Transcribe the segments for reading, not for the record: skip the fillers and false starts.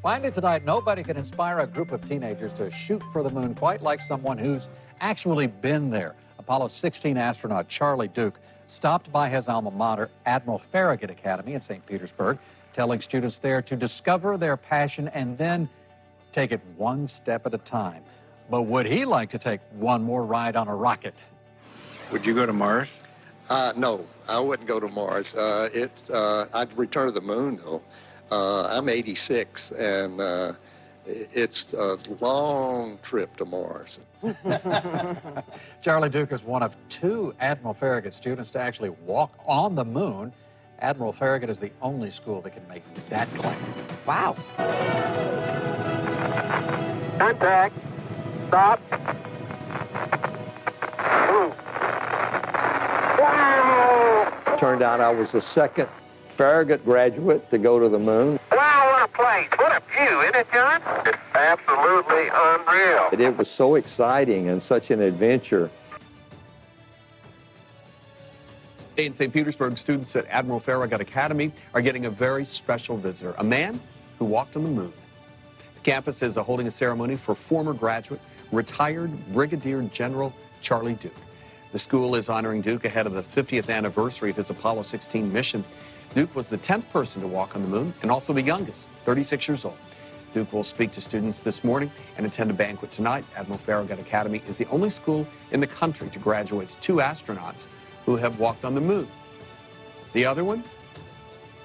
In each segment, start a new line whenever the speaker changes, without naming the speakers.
Finally tonight, nobody can inspire a group of teenagers to shoot for the moon quite like someone who's actually been there. Apollo 16 astronaut Charlie Duke stopped by his alma mater, Admiral Farragut Academy in St. Petersburg, telling students there to discover their passion and then take it one step at a time. But would he like to take one more ride on a rocket?
Would you go to Mars?
No, I wouldn't go to Mars. I'd return to the moon, though. I'm 86, and it's a long trip to Mars.
Charlie Duke is one of 2 Admiral Farragut students to actually walk on the moon. Admiral Farragut is the only school that can make that claim.
Wow.
Contact. Stop.
Turned out I was the second Farragut graduate to go to the moon.
Wow, what a place. What a view, isn't it, John? It's absolutely unreal.
It was so exciting and such an adventure.
In St. Petersburg, students at Admiral Farragut Academy are getting a very special visitor, a man who walked on the moon. The campus is holding a ceremony for former graduate, retired Brigadier General Charlie Duke. The school is honoring Duke ahead of the 50th anniversary of his Apollo 16 mission. Duke was the 10th person to walk on the moon and also the youngest, 36 years old. Duke will speak to students this morning and attend a banquet tonight. Admiral Farragut Academy is the only school in the country to graduate 2 astronauts who have walked on the moon. The other one,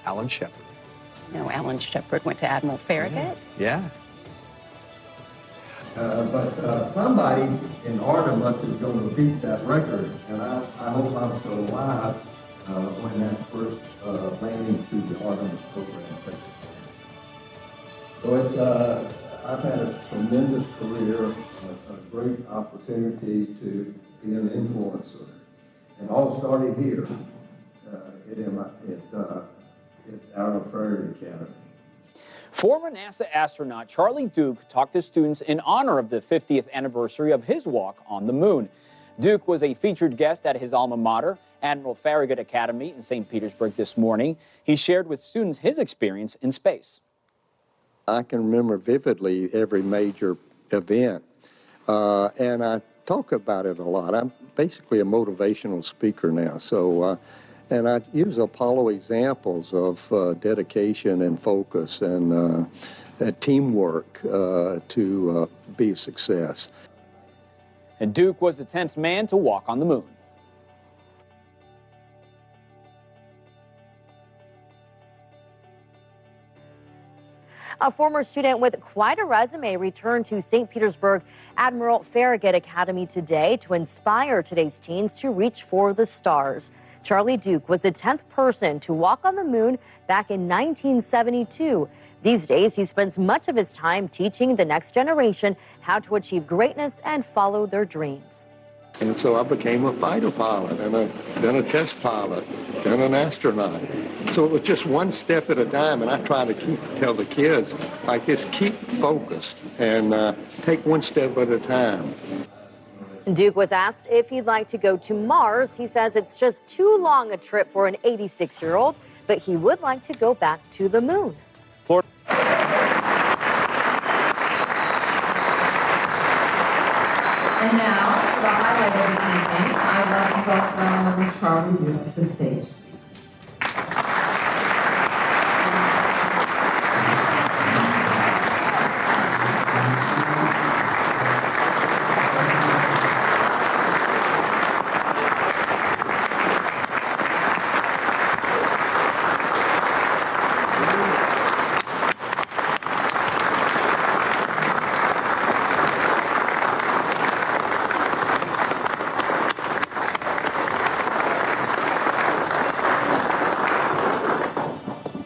Alan Shepard.
No, Alan Shepard went to Admiral Farragut.
Yeah.
But somebody in Artemis is going to beat that record, and I hope I'm still alive when that first landing to the Artemis program takes place. So it's, I've had a tremendous career, a great opportunity to be an influencer. It all started here at Alan Farragut Academy.
Former NASA astronaut Charlie Duke talked to students in honor of the 50th anniversary of his walk on the moon. Duke was a featured guest at his alma mater, Admiral Farragut Academy in St. Petersburg this morning. He shared with students his experience in space.
I can remember vividly every major event, and I talk about it a lot. I'm basically a motivational speaker now, so and I use Apollo examples of dedication and focus and teamwork to be a success.
And Duke was the 10th man to walk on the moon.
A former student with quite a resume returned to St. Petersburg Admiral Farragut Academy today to inspire today's teens to reach for the stars. Charlie Duke was the 10th person to walk on the moon back in 1972. These days, he spends much of his time teaching the next generation how to achieve greatness and follow their dreams.
And so I became a fighter pilot, and then a test pilot, then an astronaut. So it was just one step at a time, and I try to tell the kids, like this, keep focused and take one step at a time.
Duke was asked if he'd like to go to Mars. He says it's just too long a trip for an 86-year-old, but he would like to go back to the moon.
Florida.
And now, for the highlight of the evening, I'd like to welcome Charlie Duke to the stage.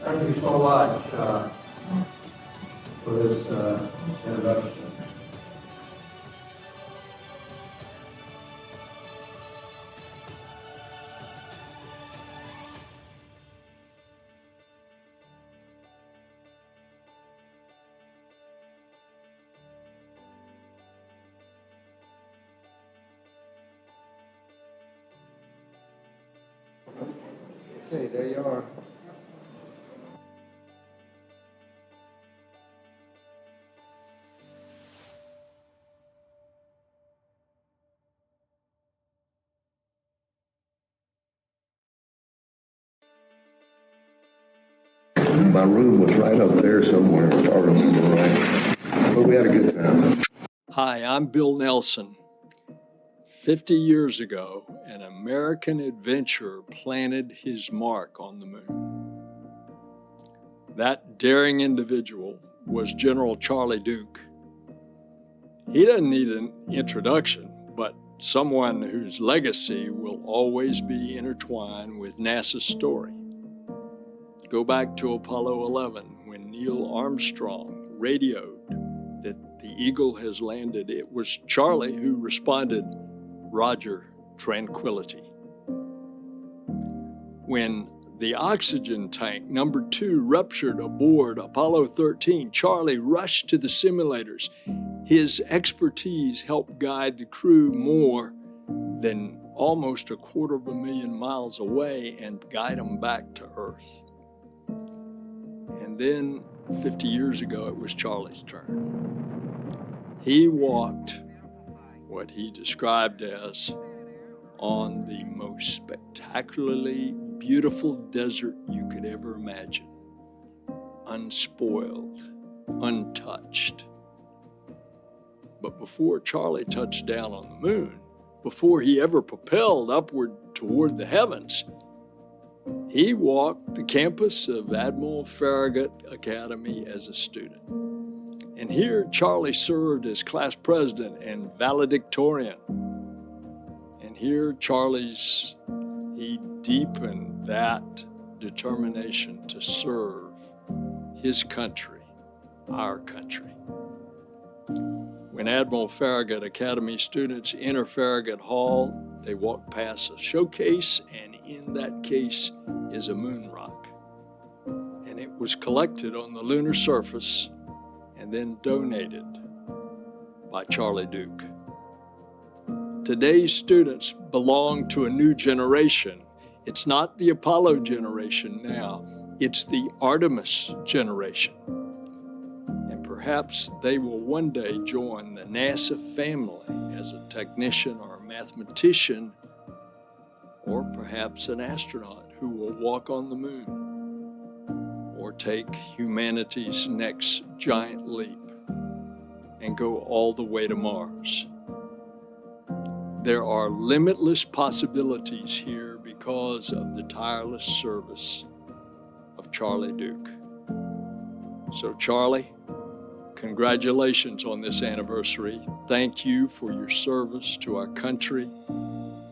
Thank you so much for this introduction. Okay, there you are. My room was right up there somewhere, if I remember right. But we had a good time.
Hi, I'm Bill Nelson. 50 years ago, an American adventurer planted his mark on the moon. That daring individual was General Charlie Duke. He doesn't need an introduction, but someone whose legacy will always be intertwined with NASA's story. Go back to Apollo 11 when Neil Armstrong radioed that the Eagle has landed. It was Charlie who responded, "Roger, tranquility." When the oxygen tank number 2 ruptured aboard Apollo 13, Charlie rushed to the simulators. His expertise helped guide the crew more than almost 250,000 miles away and guide them back to Earth. And then 50 years ago, it was Charlie's turn. He walked what he described as on the most spectacularly beautiful desert you could ever imagine, unspoiled, untouched. But before Charlie touched down on the moon, before he ever propelled upward toward the heavens, he walked the campus of Admiral Farragut Academy as a student. And here Charlie served as class president and valedictorian. And here he deepened that determination to serve his country, our country. When Admiral Farragut Academy students enter Farragut Hall, they walk past a showcase, and in that case is a moon rock. And it was collected on the lunar surface and then donated by Charlie Duke. Today's students belong to a new generation. It's not the Apollo generation now, it's the Artemis generation. And perhaps they will one day join the NASA family as a technician or a mathematician, or perhaps an astronaut who will walk on the moon, or take humanity's next giant leap and go all the way to Mars. There are limitless possibilities here because of the tireless service of Charlie Duke. So Charlie, congratulations on this anniversary. Thank you for your service to our country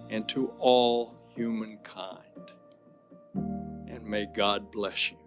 and to all humankind. And may God bless you.